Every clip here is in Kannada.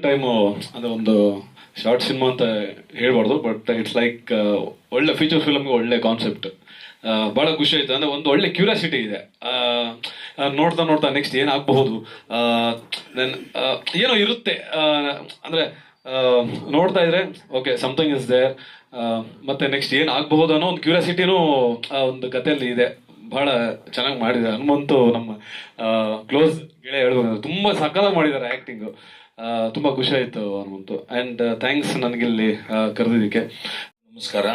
ಟೈಮು ಅಂದರೆ ಒಂದು ಶಾರ್ಟ್ ಸಿನಿಮಾ ಅಂತ ಹೇಳ್ಬಾರ್ದು, ಬಟ್ ಇಟ್ಸ್ ಲೈಕ್ ಒಳ್ಳೆ ಫೀಚರ್ ಫಿಲಮ್ಗೆ ಒಳ್ಳೆ ಕಾನ್ಸೆಪ್ಟ್. ಭಾಳ ಖುಷಿ ಆಯಿತು. ಅಂದರೆ ಒಂದು ಒಳ್ಳೆ ಕ್ಯೂರಿಯಾಸಿಟಿ ಇದೆ. ನೋಡ್ತಾ ನೋಡ್ತಾ ನೆಕ್ಸ್ಟ್ ಏನಾಗಬಹುದು, ದೆನ್ ಏನೋ ಇರುತ್ತೆ. ಅಂದರೆ ನೋಡ್ತಾ ಇದ್ರೆ ಓಕೆ ಸಮಥಿಂಗ್ ಇಸ್ ದೇರ್, ಮತ್ತೆ ನೆಕ್ಸ್ಟ್ ಏನಾಗಬಹುದು ಅನ್ನೋ ಒಂದು ಕ್ಯೂರಿಯಾಸಿಟಿನೂ ಆ ಒಂದು ಕಥೆಯಲ್ಲಿ ಇದೆ. ಭಾಳ ಚೆನ್ನಾಗಿ ಮಾಡಿದ್ದಾರೆ ಹನುಮಂತು. ನಮ್ಮ ಕ್ಲೋಸ್ ಗೆಳೆಯ ಹೇಳ್ಬೋದು, ತುಂಬ ಸಕ್ಕತ್ತಾಗಿ ಮಾಡಿದ್ದಾರೆ ಆ್ಯಕ್ಟಿಂಗು. ತುಂಬ ಖುಷಿ ಆಯಿತು ಹನುಮಂತು. ಆ್ಯಂಡ್ ಥ್ಯಾಂಕ್ಸ್ ನನಗಿಲ್ಲಿ ಕರೆದಿದ್ದಕ್ಕೆ. ನಮಸ್ಕಾರ.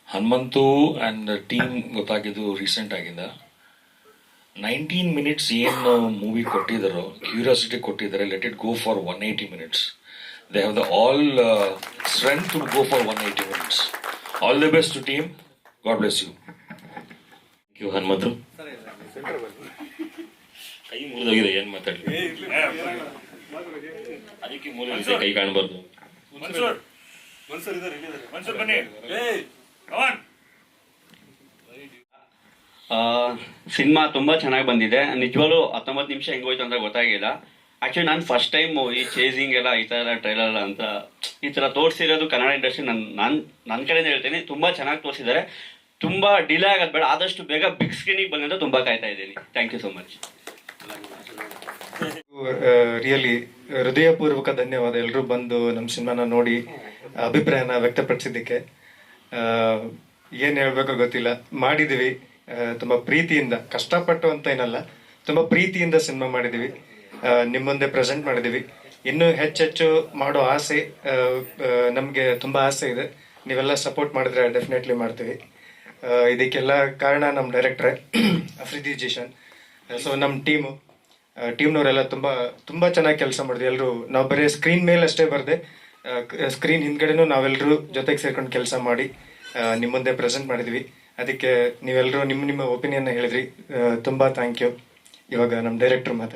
ಹನುಮಂತು ಆ್ಯಂಡ್ ಟೀಮ್ ಗೊತ್ತಾಗಿದ್ದು ರೀಸೆಂಟ್ ಆಗಿಂದ. 19 minutes ಏನು ಮೂವಿ ಕೊಟ್ಟಿದ್ದಾರೋ, ಕ್ಯೂರಿಯಾಸಿಟಿ ಕೊಟ್ಟಿದ್ದಾರೆ, let it go for 180 minutes. They have the all strength to go for 180 minutes. All the best to team. God bless you. Thank you Hanumanthu. ಕೈ ಮುರಿದೋಗಿದೆ, ಏನು ಮಾತಾಡಲಿ, ಅದಕ್ಕೆ ಮೂಲ ಕೈ ಕಾಣಬಾರ್ದು. ಸಿನಿಮಾ ತುಂಬ ಚೆನ್ನಾಗಿ ಬಂದಿದೆ. ನಿಜವಾಗ್ಲೂ 19 ನಿಮಿಷ ಹೆಂಗೋಯ್ತು ಅಂತ ಗೊತ್ತಾಗಿಲ್ಲ. ಆ್ಯಕ್ಚುಲಿ ನಾನು ಫಸ್ಟ್ ಟೈಮ್ ಈ ಚೇಸಿಂಗ್ ಎಲ್ಲ ಈ ಥರ ಟ್ರೈಲರ್ ಅಂತ ಈ ಥರ ತೋರಿಸಿರೋದು ಕನ್ನಡ ಇಂಡಸ್ಟ್ರಿ. ನನ್ನ ಕಡೆಯಿಂದ ಹೇಳ್ತೀನಿ, ತುಂಬ ಚೆನ್ನಾಗಿ ತೋರಿಸಿದ್ದಾರೆ. ತುಂಬ ಡಿಲೇ ಆಗೋದು ಬೇಡ, ಆದಷ್ಟು ಬೇಗ ಬಿಗ್ ಸ್ಕ್ರೀನಿಗೆ ಬಂದಂತ ತುಂಬ ಕಾಯ್ತಾ ಇದ್ದೀನಿ. Thank you so much. Really ಹೃದಯಪೂರ್ವಕ ಧನ್ಯವಾದ ಎಲ್ಲರೂ ಬಂದು ನಮ್ಮ ಸಿನಿಮಾನ ನೋಡಿ ಅಭಿಪ್ರಾಯನ ವ್ಯಕ್ತಪಡಿಸಿದ್ದಕ್ಕೆ. ಏನು ಹೇಳಬೇಕೋ ಗೊತ್ತಿಲ್ಲ, ಮಾಡಿದ್ದೀವಿ ತುಂಬ ಪ್ರೀತಿಯಿಂದ, ಕಷ್ಟಪಟ್ಟು ಅಂತ ಏನಲ್ಲ, ತುಂಬ ಪ್ರೀತಿಯಿಂದ ಸಿನಿಮಾ ಮಾಡಿದ್ದೀವಿ, ನಿಮ್ಮ ಮುಂದೆ ಪ್ರೆಸೆಂಟ್ ಮಾಡಿದ್ದೀವಿ. ಇನ್ನೂ ಹೆಚ್ಚೆಚ್ಚು ಮಾಡೋ ಆಸೆ ನಮಗೆ ತುಂಬ ಆಸೆ ಇದೆ. ನೀವೆಲ್ಲ ಸಪೋರ್ಟ್ ಮಾಡಿದ್ರೆ ಡೆಫಿನೆಟ್ಲಿ ಮಾಡ್ತೀವಿ. ಇದಕ್ಕೆಲ್ಲ ಕಾರಣ ನಮ್ಮ ಡೈರೆಕ್ಟ್ರೇ ಅಫ್ರಿದಿ ಜೀಶನ್. ಸೊ ನಮ್ಮ ಟೀಮ್ನವರೆಲ್ಲ ತುಂಬ ಚೆನ್ನಾಗಿ ಕೆಲಸ ಮಾಡಿದ್ವಿ. ಎಲ್ಲರೂ ನಾವು ಬರೀ ಸ್ಕ್ರೀನ್ ಮೇಲೆ ಅಷ್ಟೇ ಬರದೆ ಸ್ಕ್ರೀನ್ ಹಿಂದ್ಗಡೆನೂ ನಾವೆಲ್ಲರೂ ಜೊತೆಗೆ ಸೇರ್ಕೊಂಡು ಕೆಲಸ ಮಾಡಿ ನಿಮ್ಮ ಮುಂದೆ ಪ್ರೆಸೆಂಟ್ ಮಾಡಿದ್ವಿ. ಅದಕ್ಕೆ ನೀವೆಲ್ಲರೂ ನಿಮ್ಮ ಒಪಿನಿಯನ್ನ ಹೇಳಿದ್ರಿ. ತುಂಬ ಥ್ಯಾಂಕ್ ಯು. ಇವಾಗ ನಮ್ಮ ಡೈರೆಕ್ಟ್ರು ಮಾತಾಡ್ತಾರೆ.